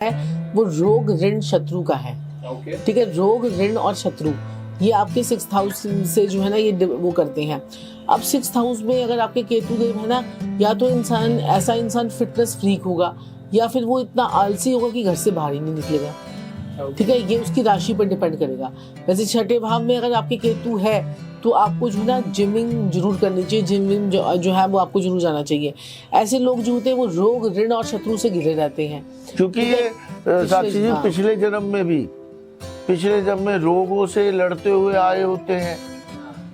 है वो रोग ऋण शत्रु का है। ठीक है, रोग ऋण और शत्रु ये आपके 6th हाउस से जो है ना ये वो करते हैं। अब 6th हाउस में अगर आपके केतु देव है ना, या तो ऐसा इंसान फिटनेस फ्रीक होगा या फिर वो इतना आलसी होगा कि घर से बाहर ही नहीं निकलेगा। ठीक है, ये उसकी राशि पर डिपेंड करेगा। वैसे 6ठे भाव में अगर आपके केतु है तो आपको जो है ना जिमिंग जरूर करनी चाहिए, जिमिंग जो है वो आपको जरूर जाना चाहिए। ऐसे लोग जो होते हैं वो रोग ऋण और शत्रु से घिरे रहते हैं, क्योंकि ये साक्षी जी पिछले जन्म में रोगों से लड़ते हुए आए होते हैं,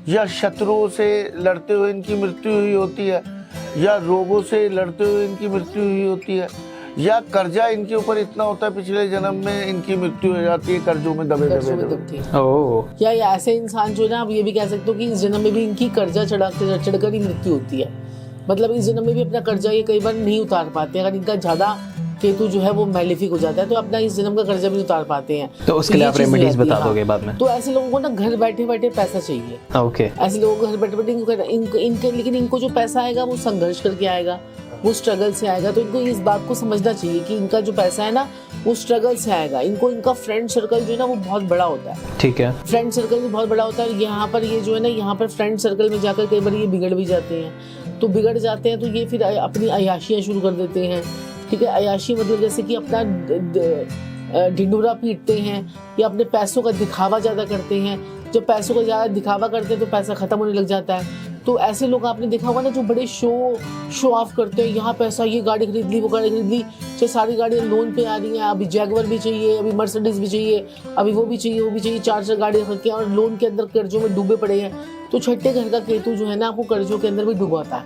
या शत्रुओं से लड़ते हुए इनकी मृत्यु हुई होती है, या रोगों से लड़ते हुए इनकी मृत्यु हुई होती है, या कर्जा इनके ऊपर इतना होता है पिछले जन्म में इनकी मृत्यु हो जाती है कर्जों में दबे। या ऐसे इंसान जो है ना, आप ये भी कह सकते हो कि इस जन्म में भी इनकी कर्जा चढ़कर ही मृत्यु होती है। मतलब इस जन्म में भी अपना कर्जा ये कई बार नहीं उतार पाते। अगर इनका ज्यादा केतु जो है वो मैलिफिक हो जाता है तो अपना इस जन्म का कर्जा भी उतार पाते हैं। तो उसके लिए आप रेमेडीज बता दोगे बाद में। तो ऐसे लोगों को ना घर बैठे बैठे पैसा चाहिए। ओके, ऐसे लोगों को घर बैठे बैठे लेकिन इनको जो पैसा आएगा वो संघर्ष करके आएगा, वो स्ट्रगल से आएगा। तो इनको इस बात को समझना चाहिए कि इनका जो पैसा है ना वो स्ट्रगल से आएगा। इनका फ्रेंड सर्कल जो है ना वो बहुत बड़ा होता है। ठीक है, फ्रेंड सर्कल भी बहुत बड़ा होता है। यहाँ पर ये जो है ना, यहाँ पर फ्रेंड सर्कल में जाकर कई बार ये बिगड़ भी जाते हैं। तो बिगड़ जाते हैं तो ये फिर अपनी अय्याशियाँ शुरू कर देते हैं। ठीक है, अय्याशी मतलब जैसे कि अपना ढिंढोरा पीटते हैं या अपने पैसों का दिखावा ज़्यादा करते हैं। जब पैसों का ज़्यादा दिखावा करते हैं तो पैसा ख़त्म होने लग जाता है। तो ऐसे लोग आपने देखा होगा ना जो बड़े शो ऑफ करते हैं, यहाँ पैसा, ये गाड़ी खरीद ली, वो गाड़ी खरीद ली, चाहे सारी गाड़ियाँ लोन पे आ रही हैं, अभी जैगवर भी चाहिए, अभी मर्सिडीज भी चाहिए, अभी वो भी चाहिए, वो भी चाहिए, 4 गाड़ियाँ रख के और लोन के अंदर कर्जों में डूबे पड़े हैं। तो 6ठे घर का केतु जो है ना आपको कर्जों के अंदर भी डुबाता है।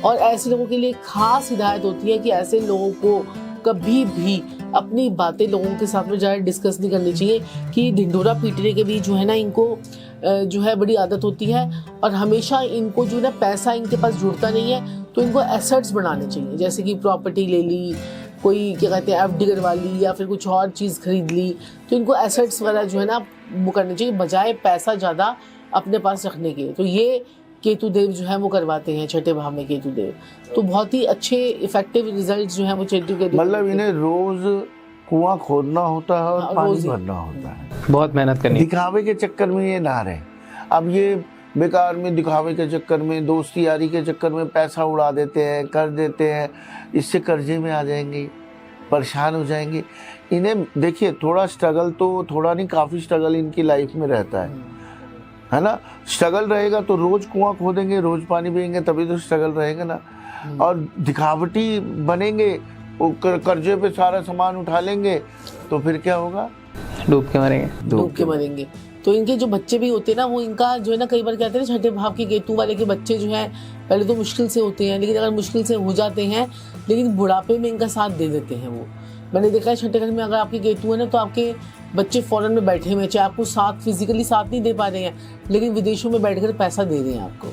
और ऐसे लोगों के लिए खास हिदायत होती है कि ऐसे लोगों को कभी भी अपनी बातें लोगों के साथ में ज़्यादा डिस्कस नहीं करनी चाहिए। कि ढिंढोरा पीटने के भी जो है ना इनको जो है बड़ी आदत होती है। और हमेशा इनको जो है ना पैसा इनके पास जुड़ता नहीं है तो इनको एसेट्स बनाने चाहिए। जैसे कि प्रॉपर्टी ले ली, कोई क्या कहते हैं FD करवा ली, या फिर कुछ और चीज़ खरीद ली। तो इनको एसेट्स वगैरह जो है ना वो करने चाहिए बजाय पैसा ज़्यादा अपने पास रखने के। तो ये केतु देव जो है वो करवाते हैं 6ठे भाव में केतु देव। तो बहुत ही अच्छे इफेक्टिव रिजल्ट जो है वो केतु के। मतलब इन्हें रोज कुआं खोदना होता है और पानी भरना होता है, बहुत मेहनत करनी। दिखावे के चक्कर में ये ना रहे। अब ये बेकार में दिखावे के चक्कर में, दोस्ती यारी के चक्कर में पैसा उड़ा देते हैं, कर देते हैं, इससे कर्जे में आ जाएंगे, परेशान हो जाएंगे। इन्हें देखिए थोड़ा स्ट्रगल, तो थोड़ा नहीं काफ़ी स्ट्रगल इनकी लाइफ में रहता है ना। स्ट्रगल रहेगा तो रोज कुआं खोदेंगे, रोज पानी पिएंगे, तभी तो स्ट्रगल रहेगा ना। और दिखावटी बनेंगे, वो कर्जे पे सारा सामान उठा लेंगे तो फिर क्या होगा? डूब के मरेंगे। तो इनके जो बच्चे भी होते हैं ना वो इनका जो है ना कई बार कहते हैं 6ठे भाव के केतु वाले के बच्चे जो हैं पहले तो मुश्किल से होते हैं, लेकिन अगर मुश्किल से हो जाते हैं लेकिन बुढ़ापे में इनका साथ दे देते हैं। वो मैंने देखा है 6ठे घर में अगर आपके केतु है ना तो आपके बच्चे फॉरेन में बैठे हुए हैं, चाहे आपको साथ फिजिकली साथ नहीं दे पा रहे हैं लेकिन विदेशों में बैठकर पैसा दे रहे हैं, आपको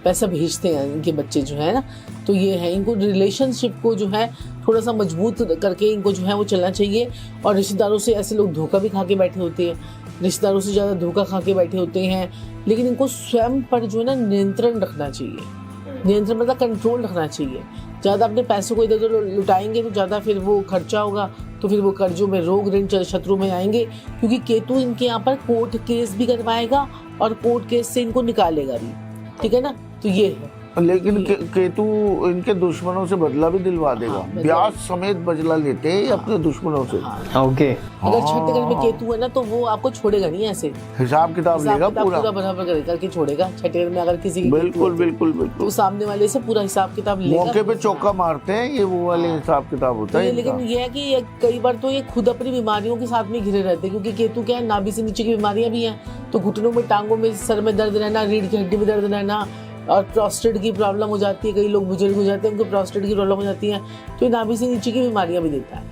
पैसा भेजते हैं इनके बच्चे जो है ना। तो ये है, इनको रिलेशनशिप को जो है थोड़ा सा मजबूत करके इनको जो है वो चलना चाहिए। और रिश्तेदारों से ऐसे लोग धोखा भी खा के बैठे होते हैं, रिश्तेदारों से ज़्यादा धोखा खा के बैठे होते हैं। लेकिन इनको स्वयं पर जो है ना नियंत्रण रखना चाहिए। नियंत्रण मतलब कंट्रोल रखना चाहिए। ज़्यादा अपने पैसों को इधर उधर लुटाएंगे तो ज़्यादा फिर वो खर्चा होगा, तो फिर वो कर्जों में, रोग ऋण शत्रु में आएंगे। क्योंकि केतु इनके यहाँ पर कोर्ट केस भी करवाएगा और कोर्ट केस से इनको निकालेगा भी। ठीक है ना, तो ये है। लेकिन केतु इनके दुश्मनों से बदला भी दिलवा देगा। ब्याज समेत बदला लेते हैं अपने दुश्मनों से। ओके, अगर 6ठे घर में केतु है ना तो वो आपको छोड़ेगा नहीं, ऐसे हिसाब किताब लेगा, पूरा बराबर करके छोड़ेगा। 6ठे घर में अगर किसी बिल्कुल तो सामने वाले से पूरा हिसाब किताब लेगा। मौके पे चौका मारते हैं, ये वो वाले हिसाब किताब होता है। लेकिन ये है कि कई बार तो ये खुद अपनी बीमारियों के साथ में घिरे रहते हैं। क्योंकि केतु क्या है, नाभि से नीचे की बीमारियां भी हैं। तो घुटनों में, टांगों में, सर में दर्द रहना, रीढ़ की हड्डी में दर्द रहना, और प्रोस्टेट की प्रॉब्लम हो जाती है। कई लोग बुजुर्ग हो जाते हैं, उनको प्रोस्टेट की प्रॉब्लम हो जाती है। तो ये नाभि से नीचे की बीमारियां भी देता है।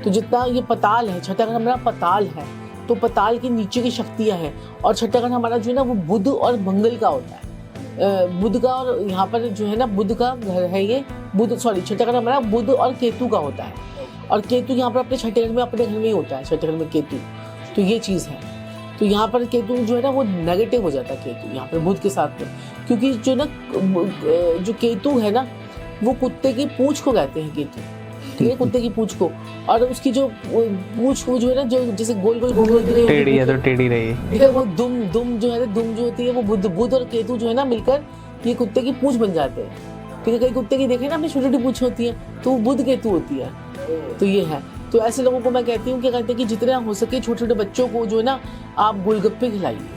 तो जितना ये पताल है, 6ठा घर हमारा पताल है, तो पताल के नीचे की शक्तियां हैं। और 6ठा घर हमारा जो है ना वो बुध और मंगल का होता है। बुध का, और यहाँ पर जो है ना बुध का घर है ये, 6ठा घर हमारा बुध और केतु का होता है। और केतु यहाँ पर अपने 6ठे घर में, अपने घर में ही होता है 6ठे घर में केतु। तो ये चीज़ है। तो यहाँ पर केतु जो है ना वो नेगेटिव हो जाता है, केतु यहाँ पर बुध के साथ में। क्योंकि जो ना जो केतु है ना वो कुत्ते की पूंछ को कहते हैं केतु। ठीक है, कुत्ते की पूंछ को, और उसकी जो पूंछ को जो है ना, जो जैसे गोल गोल घूमती है, टेढ़ी है तो टेढ़ी रही। ठीक है, वो दुम जो है ना, दुम जो होती है वो बुध और केतु जो है ना मिलकर ये कुत्ते की पूंछ बन जाते हैं। ठीक है, कई कुत्ते की देखे ना अपनी छोटी छोटी पूंछ होती है, तो वो बुध केतु होती है। तो ये है, तो ऐसे लोगों को मैं कहती हूँ कि कहते हैं कि जितना हो सके छोटे छोटे बच्चों को जो है ना आप गोलगप्पे खिलाइए,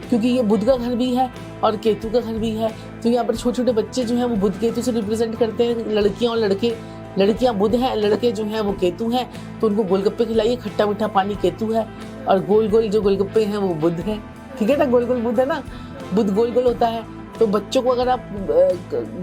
क्योंकि ये बुध का घर भी है और केतु का घर भी है। तो यहाँ पर छोटे छोटे बच्चे जो हैं वो बुध केतु से रिप्रेजेंट करते हैं, लड़कियाँ और लड़के, लड़कियाँ बुध हैं, लड़के जो हैं वो केतु हैं। तो उनको गोलगप्पे खिलाइए, खट्टा मीठा पानी केतु है और गोल गोल जो गोलगप्पे हैं वो बुध है। ठीक है ना, गोल गोल बुध है ना, बुध गोल गोल होता है। तो बच्चों को अगर आप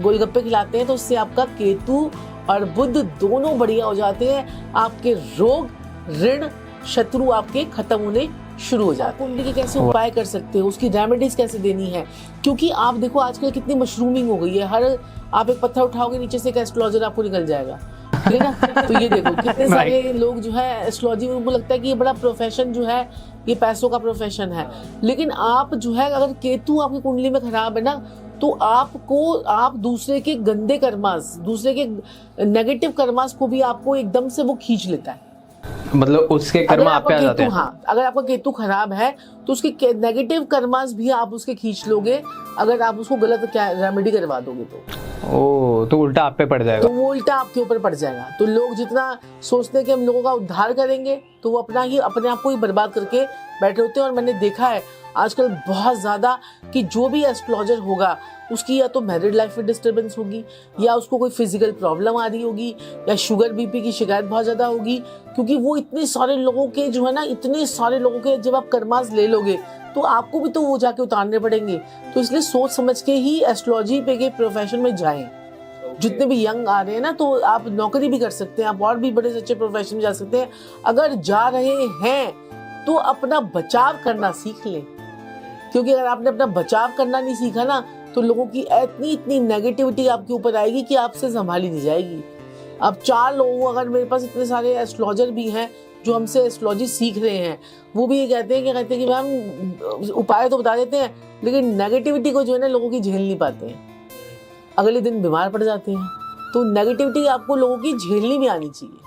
गोलगप्पे खिलाते हैं तो उससे आपका केतु और बुध दोनों बढ़िया हो जाते हैं, आपके रोग ऋण शत्रु आपके खत्म होने शुरू हो जाते हैं। कुंडली के कैसे उपाय कर सकते हो, उसकी रेमेडीज कैसे देनी है, क्योंकि आप देखो आजकल कितनी मशरूमिंग हो गई है, हर आप एक पत्थर उठाओगे नीचे से एक एस्ट्रोलॉजर आपको निकल जाएगा, ठीक है ना। तो ये देखो कितने सारे लोग जो है एस्ट्रोलॉजी में, उनको लगता है कि ये बड़ा प्रोफेशन जो है ये पैसों का प्रोफेशन है, लेकिन आप जो है अगर केतु आपकी कुंडली में खराब है ना, तो आप दूसरे के गंदे कर्मास, दूसरे के नेगेटिव कर्मास को भी आपको एकदम से वो खींच लेता है। मतलब उसके कर्म आप पे आ जाते हैं। हाँ, अगर आपका केतु खराब है तो उसके नेगेटिव कर्मास भी आप उसके खींच लोगे, अगर आप उसको गलत रेमेडी करवा दोगे तो उल्टा आप पे पड़ जाएगा, तो वो उल्टा आपके ऊपर पड़ जाएगा। तो लोग जितना सोचते हैं कि हम लोगों का उद्धार करेंगे, तो वो अपने आप को ही बर्बाद करके बैठे होते हैं। और मैंने देखा है आजकल बहुत ज्यादा कि जो भी एस्ट्रोलॉजर होगा उसकी या तो मैरिड लाइफ में डिस्टर्बेंस होगी, या उसको कोई फिजिकल प्रॉब्लम आ रही होगी, या शुगर बीपी की शिकायत बहुत ज्यादा होगी, क्योंकि वो इतने सारे लोगों के जो है ना, इतने सारे लोगों के जब आप कर्मास ले लोगे तो आपको भी तो वो जाके उतारने पड़ेंगे। तो इसलिए सोच समझ के ही एस्ट्रोलॉजी पे के प्रोफेशन में जाएं। जितने भी यंग आ रहे हैं ना, तो आप नौकरी भी कर सकते हैं, आप और भी बड़े अच्छे प्रोफेशन में जा सकते हैं। अगर जा रहे हैं तो अपना बचाव करना सीख लें, क्योंकि अगर आपने अपना बचाव करना नहीं सीखा ना, तो लोगों की इतनी नेगेटिविटी आपके ऊपर आएगी कि आपसे संभाली नहीं जाएगी। अब 4 लोग, अगर मेरे पास इतने सारे एस्ट्रोलॉजर भी हैं जो हमसे एस्ट्रोलॉजी सीख रहे हैं, वो भी ये कहते हैं कि मैम उपाय तो बता देते हैं, लेकिन नेगेटिविटी को जो है ना लोगों की झेल नहीं पाते हैं, अगले दिन बीमार पड़ जाते हैं। तो नेगेटिविटी आपको लोगों की झेलनी भी आनी चाहिए।